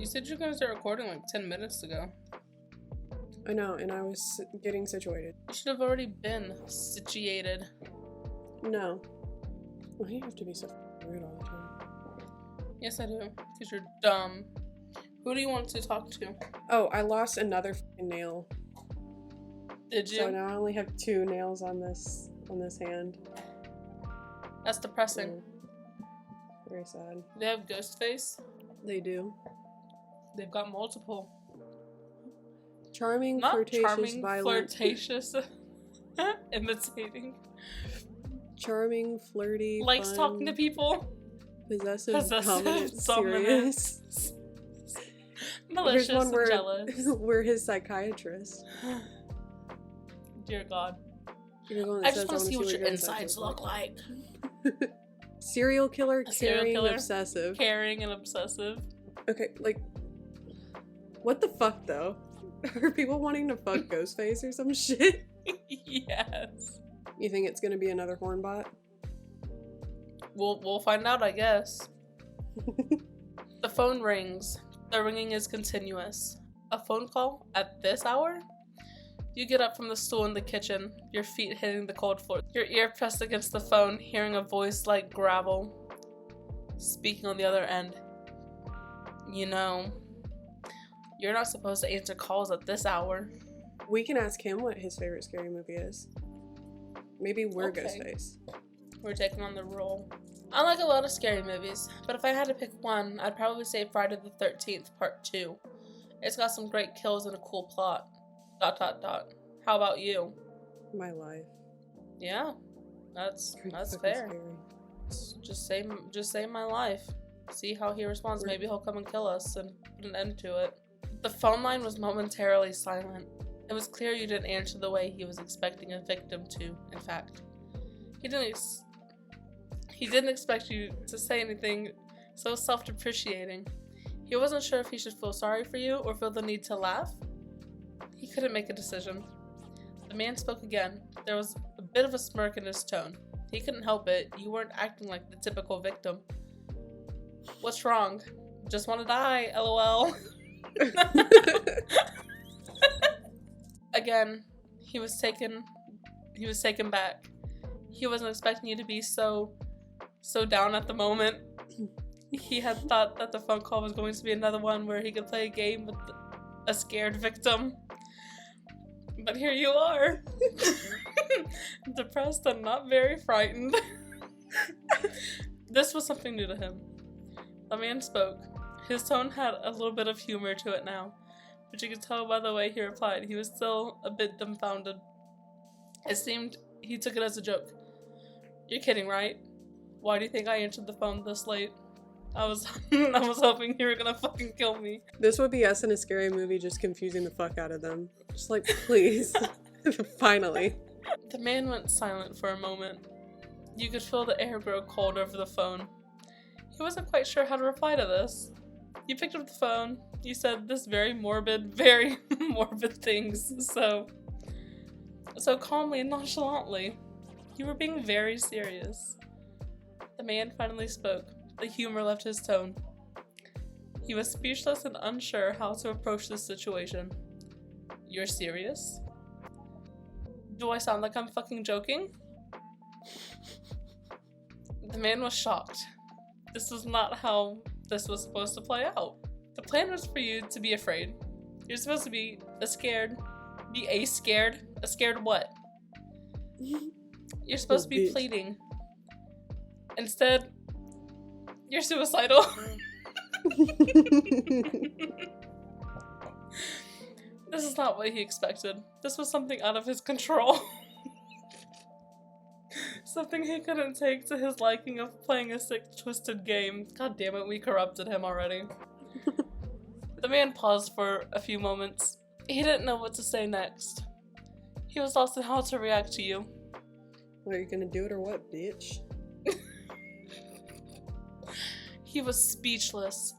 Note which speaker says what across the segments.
Speaker 1: You said you were gonna start recording like 10 minutes ago.
Speaker 2: I know, and I was getting situated.
Speaker 1: You should have already been situated.
Speaker 2: No. Why do you have to be so rude all the time?
Speaker 1: Yes, I do. Because you're dumb. Who do you want to talk to?
Speaker 2: Oh, I lost another fucking nail.
Speaker 1: Did you?
Speaker 2: So now I only have 2 nails on this hand.
Speaker 1: That's depressing.
Speaker 2: Very sad.
Speaker 1: They have ghostface.
Speaker 2: They do.
Speaker 1: They've got multiple.
Speaker 2: Charming,
Speaker 1: Not
Speaker 2: flirtatious,
Speaker 1: charming,
Speaker 2: violent.
Speaker 1: flirtatious. Imitating.
Speaker 2: Charming, flirty,
Speaker 1: Likes
Speaker 2: fun,
Speaker 1: talking to people.
Speaker 2: Possessive, dominant, serious.
Speaker 1: Malicious
Speaker 2: Here's one
Speaker 1: and
Speaker 2: where
Speaker 1: jealous.
Speaker 2: we're his psychiatrist.
Speaker 1: Dear God.
Speaker 2: You're the one that
Speaker 1: I
Speaker 2: says,
Speaker 1: just want to see what your
Speaker 2: insides
Speaker 1: insides look like.
Speaker 2: Serial killer,
Speaker 1: A serial
Speaker 2: caring,
Speaker 1: killer,
Speaker 2: obsessive.
Speaker 1: Caring and obsessive.
Speaker 2: Okay, like, what the fuck though? Are people wanting to fuck Ghostface or some shit?
Speaker 1: Yes.
Speaker 2: You think it's gonna be another hornbot?
Speaker 1: We'll find out, I guess. The phone rings. The ringing is continuous. A phone call at this hour? You get up from the stool in the kitchen, your feet hitting the cold floor, your ear pressed against the phone, hearing a voice like gravel, speaking on the other end. You know, you're not supposed to answer calls at this hour.
Speaker 2: We can ask him what his favorite scary movie is. Maybe we're
Speaker 1: Okay.
Speaker 2: Ghostface.
Speaker 1: We're taking on the role. I like a lot of scary movies, but if I had to pick one, I'd probably say Friday the 13th Part 2. It's got some great kills and a cool plot. ... How about you?
Speaker 2: My life.
Speaker 1: Yeah, that's
Speaker 2: Fucking
Speaker 1: fair.
Speaker 2: scary.
Speaker 1: Just say my life. See how he responds. Maybe he'll come and kill us and put an end to it. The phone line was momentarily silent. It was clear you didn't answer the way he was expecting a victim to. In fact, he didn't expect you to say anything so self-depreciating. He wasn't sure if he should feel sorry for you or feel the need to laugh. He couldn't make a decision. The man spoke again. There was a bit of a smirk in his tone. He couldn't help it. You weren't acting like the typical victim. What's wrong? Just want to die, lol. Again, he was taken back. He wasn't expecting you to be so down at the moment. He had thought that the phone call was going to be another one where he could play a game with a scared victim. But here you are. Depressed and not very frightened. This was something new to him. The man spoke. His tone had a little bit of humor to it now, but you could tell by the way he replied, he was still a bit dumbfounded. It seemed he took it as a joke. You're kidding, right? Why do you think I answered the phone this late? I was hoping you were gonna fucking kill me.
Speaker 2: This would be us in a scary movie just confusing the fuck out of them. Just like, please. Finally.
Speaker 1: The man went silent for a moment. You could feel the air grow cold over the phone. He wasn't quite sure how to reply to this. You picked up the phone. You said this very morbid things so calmly and nonchalantly. You were being very serious. The man finally spoke. The humor left his tone. He was speechless and unsure how to approach this situation. You're serious? Do I sound like I'm fucking joking? The man was shocked. This was not how this was supposed to play out. The plan was for you to be afraid. You're supposed to be scared. A scared what? You're supposed to be pleading. Instead, you're suicidal. This is not what he expected. This was something out of his control. Something he couldn't take to his liking of playing a sick, twisted game. God damn it, we corrupted him already. The man paused for a few moments. He didn't know what to say next. He was lost in how to react to you.
Speaker 2: What, are you gonna do it or what, bitch?
Speaker 1: He was speechless.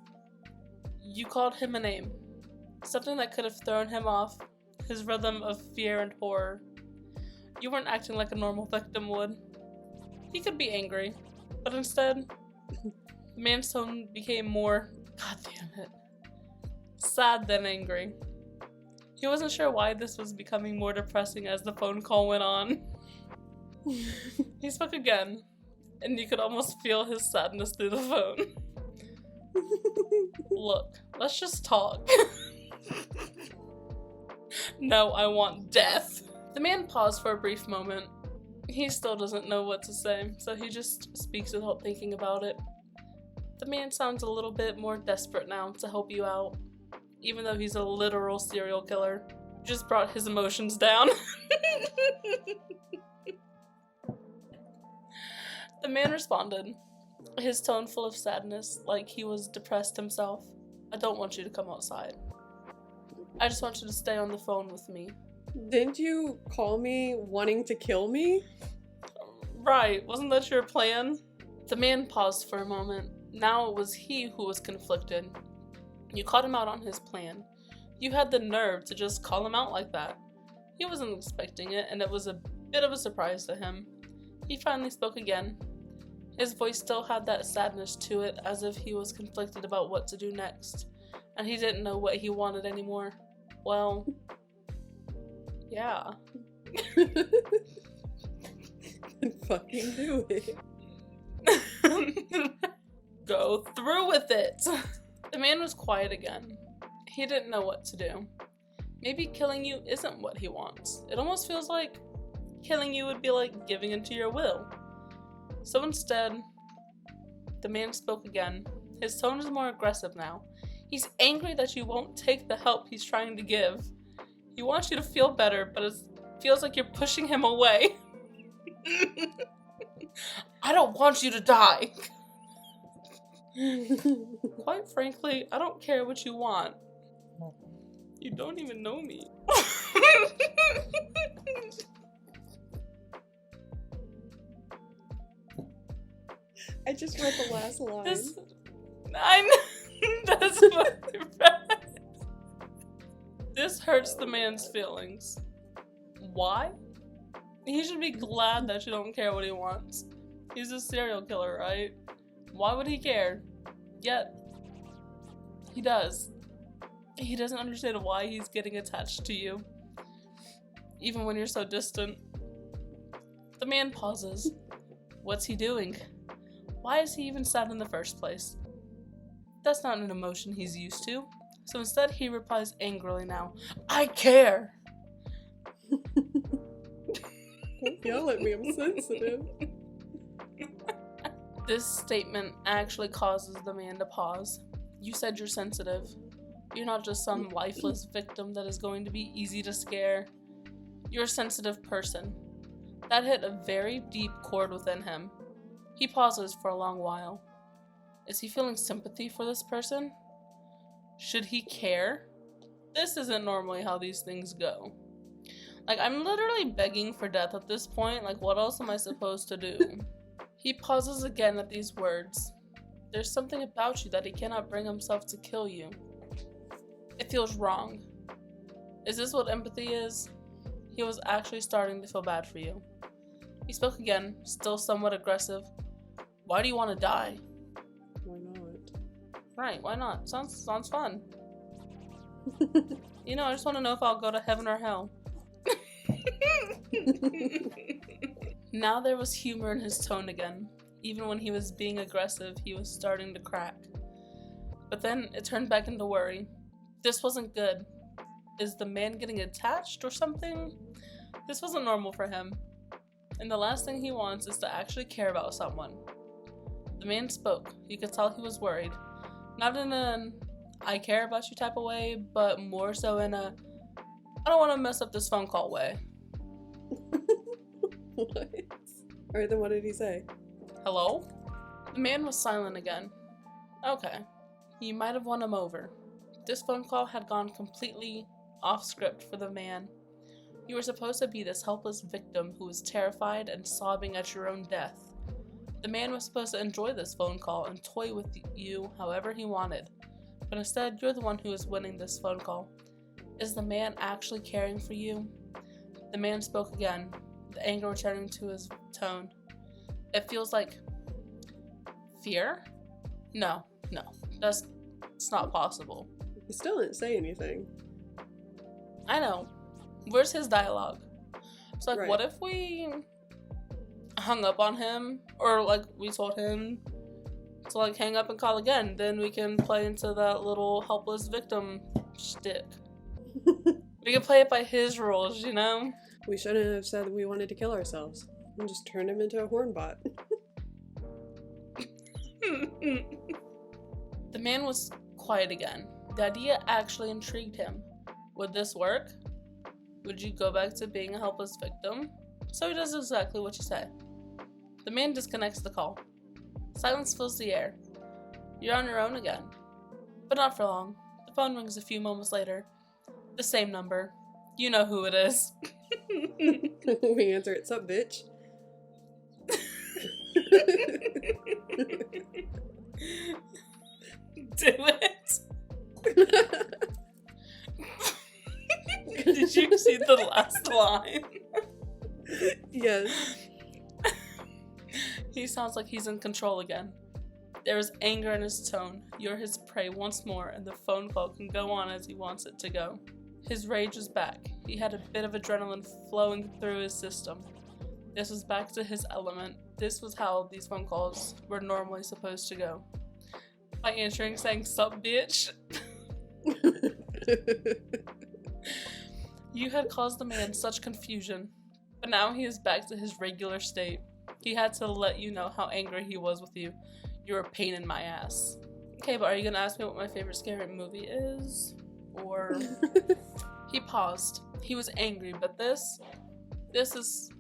Speaker 1: You called him a name. Something that could have thrown him off his rhythm of fear and horror. You weren't acting like a normal victim would. He could be angry, but instead, the man's tone became more, God damn it, sad then angry. He wasn't sure why this was becoming more depressing as the phone call went on. He spoke again, and you could almost feel his sadness through the phone. Look, let's just talk. No, I want death. The man paused for a brief moment. He still doesn't know what to say, so he just speaks without thinking about it. The man sounds a little bit more desperate now to help you out, even though he's a literal serial killer. You just brought his emotions down. The man responded, his tone full of sadness, like he was depressed himself. I don't want you to come outside. I just want you to stay on the phone with me.
Speaker 2: Didn't you call me wanting to kill me?
Speaker 1: Right, wasn't that your plan? The man paused for a moment. Now it was he who was conflicted. You caught him out on his plan. You had the nerve to just call him out like that. He wasn't expecting it, and it was a bit of a surprise to him. He finally spoke again. His voice still had that sadness to it, as if he was conflicted about what to do next, and he didn't know what he wanted anymore. Well, yeah.
Speaker 2: Fucking do it.
Speaker 1: Go through with it. The man was quiet again. He didn't know what to do. Maybe killing you isn't what he wants. It almost feels like killing you would be like giving into your will. So instead, the man spoke again. His tone is more aggressive now. He's angry that you won't take the help he's trying to give. He wants you to feel better, but it feels like you're pushing him away. I don't want you to die. Quite frankly, I don't care what you want. You don't even know me.
Speaker 2: I just read the last line.
Speaker 1: That's what I read. This hurts the man's feelings. Why? He should be glad that you don't care what he wants. He's a serial killer, right? Why would he care? Yet, he does. He doesn't understand why he's getting attached to you, even when you're so distant. The man pauses. What's he doing? Why is he even sad in the first place? That's not an emotion he's used to. So instead, he replies angrily now, I care!
Speaker 2: Don't yell at me, I'm sensitive.
Speaker 1: This statement actually causes the man to pause. You said you're sensitive. You're not just some lifeless victim that is going to be easy to scare. You're a sensitive person. That hit a very deep chord within him. He pauses for a long while. Is he feeling sympathy for this person? Should he care? This isn't normally how these things go. Like, I'm literally begging for death at this point. Like, what else am I supposed to do? He pauses again at these words. There's something about you that he cannot bring himself to kill you. It feels wrong. Is this what empathy is? He was actually starting to feel bad for you. He spoke again, still somewhat aggressive. Why do you want to die?
Speaker 2: Why not?
Speaker 1: Right, why not? Sounds fun. You know, I just want to know if I'll go to heaven or hell. Now there was humor in his tone again. Even when he was being aggressive, he was starting to crack. But then it turned back into worry. This wasn't good. Is the man getting attached or something? This wasn't normal for him. And the last thing he wants is to actually care about someone. The man spoke. You could tell he was worried. Not in an I care about you type of way, but more so in a I don't want to mess up this phone call way.
Speaker 2: What? Alright, then what did he say?
Speaker 1: Hello? The man was silent again. Okay. You might have won him over. This phone call had gone completely off script for the man. You were supposed to be this helpless victim who was terrified and sobbing at your own death. The man was supposed to enjoy this phone call and toy with you however he wanted. But instead, you're the one who is winning this phone call. Is the man actually caring for you? The man spoke again, the anger returning to his tone. It feels like fear? No, it's not possible.
Speaker 2: He still didn't say anything.
Speaker 1: I know. Where's his dialogue? So, like,
Speaker 2: Right.
Speaker 1: what if we hung up on him? Or, like, we told him to, like, hang up and call again. Then we can play into that little helpless victim shtick. We can play it by his rules, you know?
Speaker 2: We shouldn't have said we wanted to kill ourselves. And just turned him into a hornbot.
Speaker 1: The man was quiet again. The idea actually intrigued him. Would this work? Would you go back to being a helpless victim? So he does exactly what you say. The man disconnects the call. Silence fills the air. You're on your own again. But not for long. The phone rings a few moments later. The same number. You know who it is.
Speaker 2: We answer, "It's up, bitch."
Speaker 1: Do it. Did you see the last line?
Speaker 2: Yes.
Speaker 1: He sounds like he's in control again. There is anger in his tone. You're his prey once more, and the phone call can go on as he wants it to go. His rage is back. He had a bit of adrenaline flowing through his system. This was back to his element. This was how these phone calls were normally supposed to go. By answering saying, "Sup, bitch?" You had caused the man such confusion, but now he is back to his regular state. He had to let you know how angry he was with you. You're a pain in my ass. Okay, but are you gonna ask me what my favorite scary movie is? Or... He paused. He was angry, but this is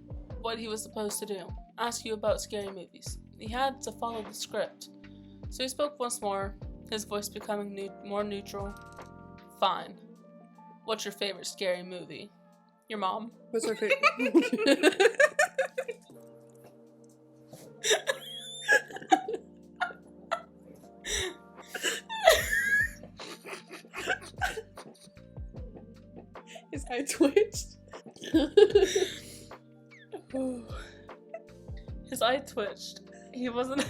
Speaker 1: what he was supposed to do. Ask you about scary movies. He had to follow the script. So he spoke once more, his voice becoming more neutral. Fine. What's your favorite scary movie? Your mom.
Speaker 2: What's our favorite? His eye twitched.
Speaker 1: His eye twitched. He wasn't...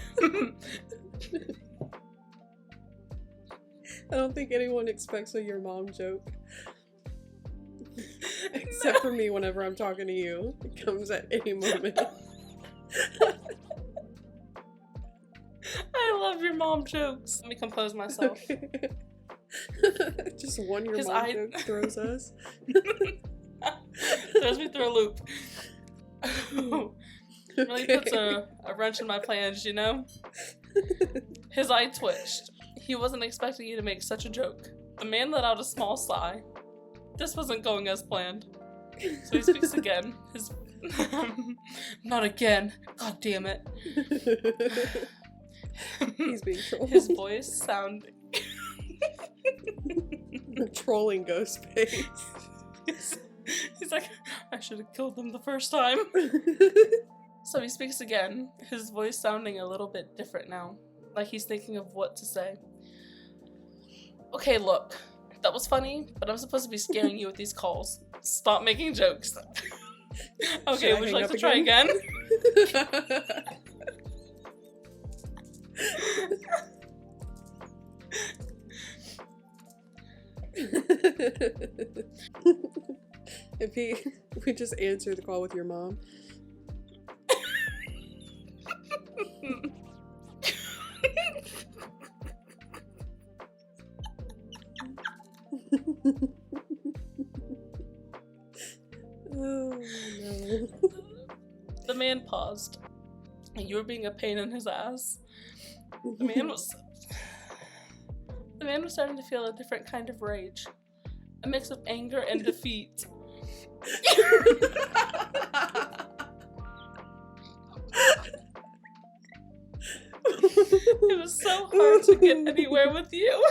Speaker 2: I don't think anyone expects a your mom joke. Except for me whenever I'm talking to you. It comes at any moment.
Speaker 1: I love your mom jokes. Let me compose myself.
Speaker 2: Just one your
Speaker 1: His
Speaker 2: mom
Speaker 1: eye-
Speaker 2: joke throws us.
Speaker 1: Throws me through a loop. Really puts a wrench in my plans, you know? His eye twitched. He wasn't expecting you to make such a joke. The man let out a small sigh. This wasn't going as planned. So he speaks again. His... Not again. God damn it.
Speaker 2: He's being trolled.
Speaker 1: His voice sounded...
Speaker 2: Trolling Ghostface.
Speaker 1: He's like, I should have killed them the first time. So he speaks again, his voice sounding a little bit different now, like he's thinking of what to say. Okay, look, that was funny, but I'm supposed to be scaring you with these calls. Stop making jokes. Okay, would you like to try again?
Speaker 2: If we just answer the call with your mom. Oh no.
Speaker 1: The man paused, and you were being a pain in his ass. The man was starting to feel a different kind of rage. A mix of anger and defeat. It was so hard to get anywhere with you.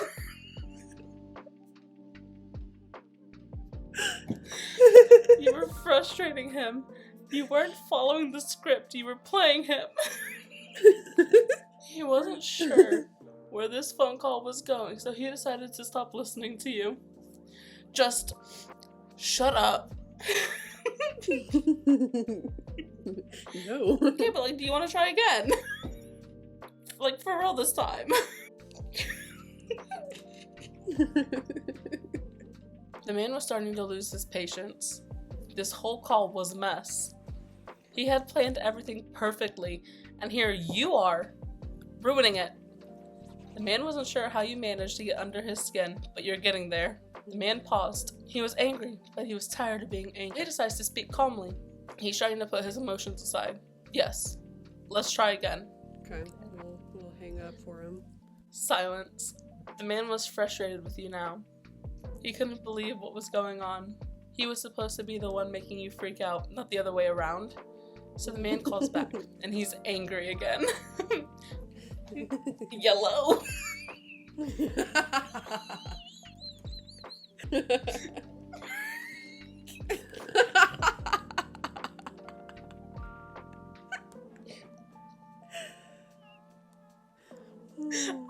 Speaker 1: You were frustrating him. You weren't following the script, you were playing him. He wasn't sure where this phone call was going, so he decided to stop listening to you. Just shut up.
Speaker 2: No.
Speaker 1: Okay, but like, do you want to try again? Like, for real this time. The man was starting to lose his patience. This whole call was a mess. He had planned everything perfectly, and here you are, ruining it. The man wasn't sure how you managed to get under his skin, but you're getting there. The man paused. He was angry, but he was tired of being angry. He decides to speak calmly. He's trying to put his emotions aside. Yes. Let's try again.
Speaker 2: Okay, we'll hang up for him.
Speaker 1: Silence. The man was frustrated with you now. He couldn't believe what was going on. He was supposed to be the one making you freak out, not the other way around. So the man calls back, and he's angry again. Yellow.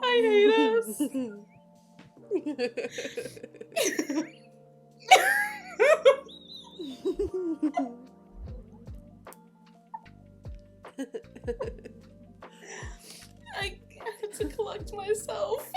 Speaker 1: I hate us. I had to collect myself.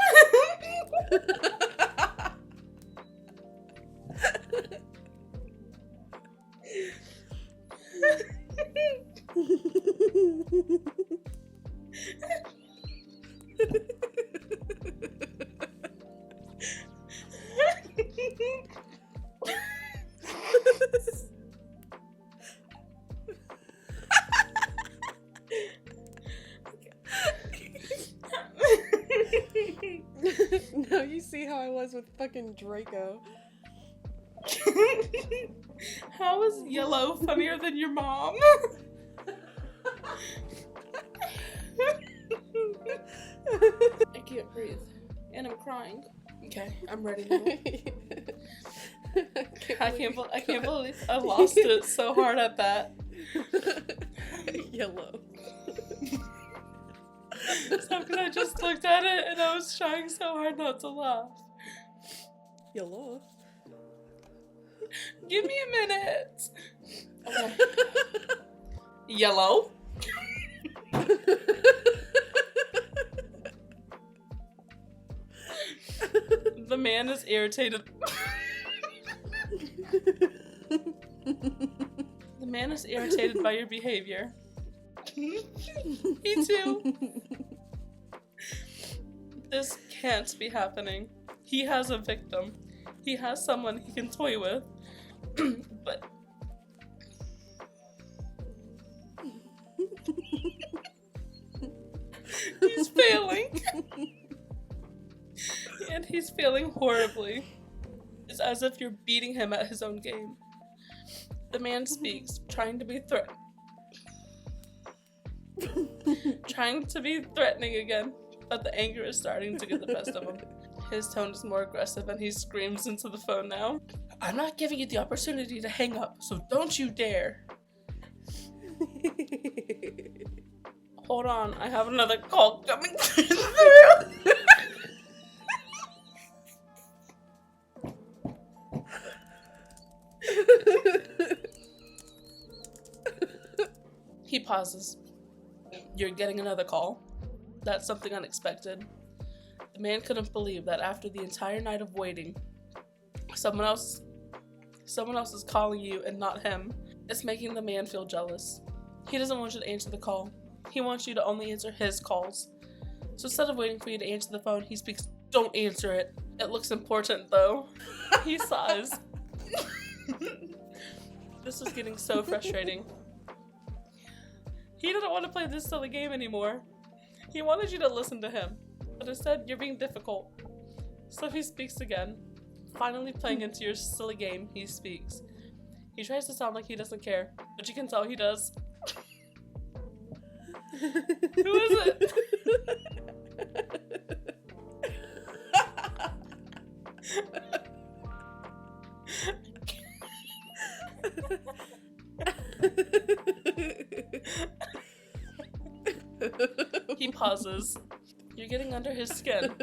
Speaker 2: Now you see how I was with fucking Draco.
Speaker 1: How is Yellow funnier than your mom? I can't breathe. And I'm crying. Okay, I'm ready now. I can't believe I lost it so hard at that.
Speaker 2: Yellow.
Speaker 1: So because I just looked at it and I was trying so hard not to laugh.
Speaker 2: Yellow.
Speaker 1: Give me a minute. Okay. Yellow. The man is irritated. The man is irritated by your behavior. Me too. This can't be happening. He has a victim. He has someone he can toy with. But he's failing. And he's failing horribly. It's as if you're beating him at his own game. The man speaks, trying to be threatening again, but the anger is starting to get the best of him. His tone is more aggressive and he screams into the phone now. I'm not giving you the opportunity to hang up, so don't you dare. Hold on, I have another call coming through. He pauses. You're getting another call. That's something unexpected. The man couldn't believe that after the entire night of waiting, someone else is calling you and not him. It's making the man feel jealous. He doesn't want you to answer the call. He wants you to only answer his calls. So instead of waiting for you to answer the phone, he speaks, don't answer it. It looks important though. He sighs. This is getting so frustrating. He didn't want to play this silly game anymore. He wanted you to listen to him, but instead you're being difficult. So he speaks again. Finally playing into your silly game, he speaks. He tries to sound like he doesn't care, but you can tell he does. Who is it? He pauses. You're getting under his skin.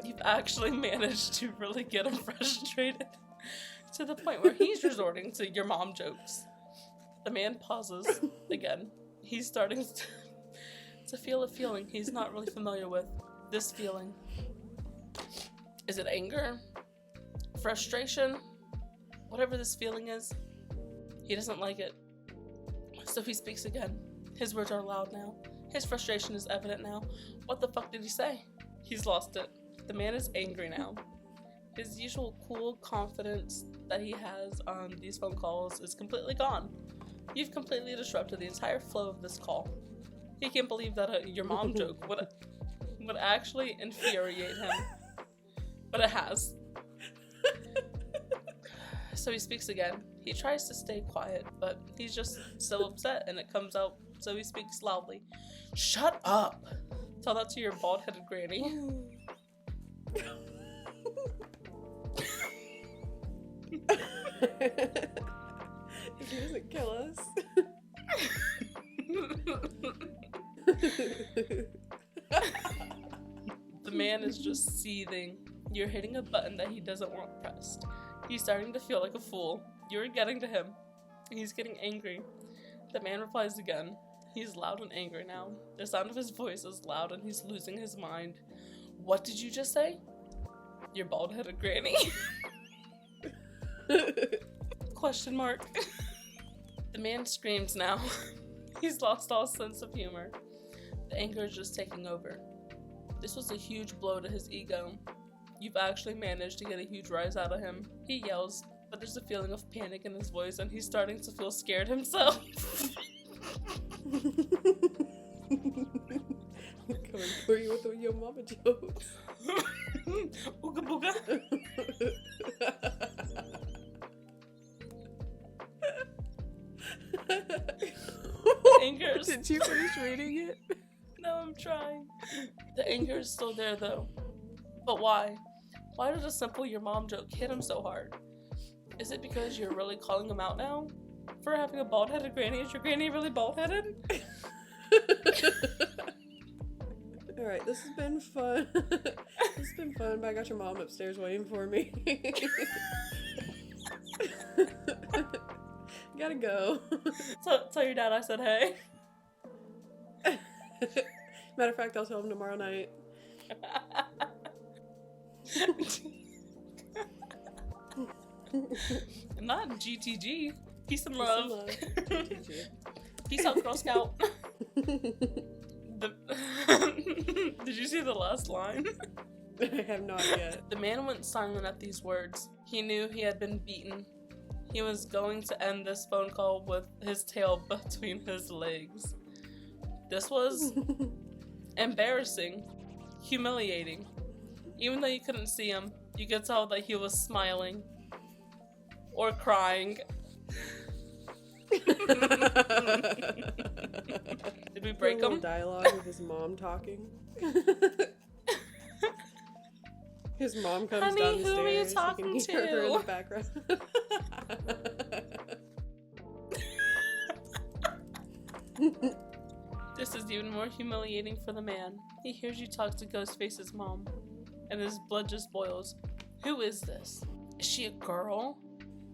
Speaker 1: You've actually managed to really get him frustrated to the point where he's resorting to your mom jokes. The man pauses again. He's starting to feel a feeling he's not really familiar with. This feeling. Is it anger? Frustration? Whatever this feeling is, he doesn't like it. So he speaks again. His words are loud now. His frustration is evident now. What the fuck did he say? He's lost it. The man is angry now. His usual cool confidence that he has on these phone calls is completely gone. You've completely disrupted the entire flow of this call. He can't believe that your mom joke would actually infuriate him. But it has. So he speaks again. He tries to stay quiet, but he's just so upset and it comes out, so he speaks loudly. Shut up! Tell that to your bald-headed granny.
Speaker 2: If he doesn't kill us.
Speaker 1: The man is just seething. You're hitting a button that he doesn't want pressed. He's starting to feel like a fool. You're getting to him. He's getting angry. The man replies again. He's loud and angry now. The sound of his voice is loud and he's losing his mind. What did you just say? Your bald-headed granny? Question mark. The man screams now. He's lost all sense of humor. The anger is just taking over. This was a huge blow to his ego. You've actually managed to get a huge rise out of him. He yells, but there's a feeling of panic in his voice and he's starting to feel scared himself.
Speaker 2: Coming for you with your mama jokes.
Speaker 1: Ooga booga. Anger.
Speaker 2: Did you finish reading it?
Speaker 1: No, I'm trying. The anger is still there though. But why? Why did a simple your mom joke hit him so hard? Is it because you're really calling him out now? For having a bald-headed granny? Is your granny really bald-headed?
Speaker 2: Alright, this has been fun. This has been fun, but I got your mom upstairs waiting for me. Gotta go.
Speaker 1: Tell your dad I said hey.
Speaker 2: Matter of fact, I'll tell him tomorrow night.
Speaker 1: Not GTG. Peace and
Speaker 2: Peace
Speaker 1: love.
Speaker 2: and love. GTG.
Speaker 1: Peace out, Girl Scout. Did you see the last line?
Speaker 2: I have no idea.
Speaker 1: The man went silent at these words. He knew he had been beaten. He was going to end this phone call with his tail between his legs. This was embarrassing, humiliating. Even though you couldn't see him, you could tell that he was smiling or crying. Did we break him?
Speaker 2: Dialogue with his mom talking. His mom comes
Speaker 1: Honey,
Speaker 2: down the
Speaker 1: who
Speaker 2: stairs.
Speaker 1: are you talking
Speaker 2: You can hear her in
Speaker 1: to?
Speaker 2: the background.
Speaker 1: This is even more humiliating for the man. He hears you talk to Ghostface's mom, and his blood just boils. Who is this? Is she a girl?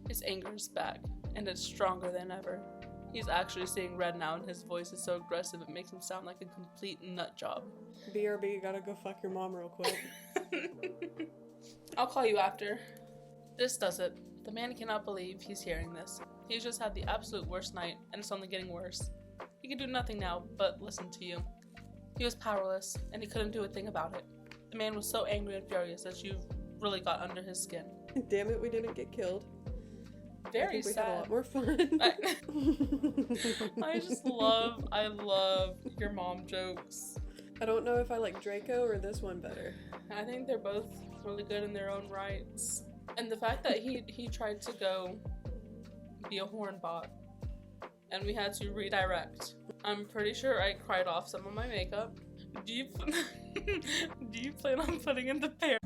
Speaker 1: His anger is back, and it's stronger than ever. He's actually seeing red now, and his voice is so aggressive it makes him sound like a complete nut job.
Speaker 2: BRB, you gotta go fuck your mom real quick.
Speaker 1: I'll call you after. This does it. The man cannot believe he's hearing this. He's just had the absolute worst night, and it's only getting worse. He could do nothing now but listen to you. He was powerless, and he couldn't do a thing about it. The man was so angry and furious that you really got under his skin.
Speaker 2: Damn it, we didn't get killed.
Speaker 1: Very
Speaker 2: I think we
Speaker 1: sad.
Speaker 2: had a lot more fun.
Speaker 1: I love your mom jokes.
Speaker 2: I don't know if I like Draco or this one better.
Speaker 1: I think they're both really good in their own rights. And the fact that he tried to go be a horn bot and we had to redirect. I'm pretty sure I cried off some of my makeup. Do you plan on putting in the pair?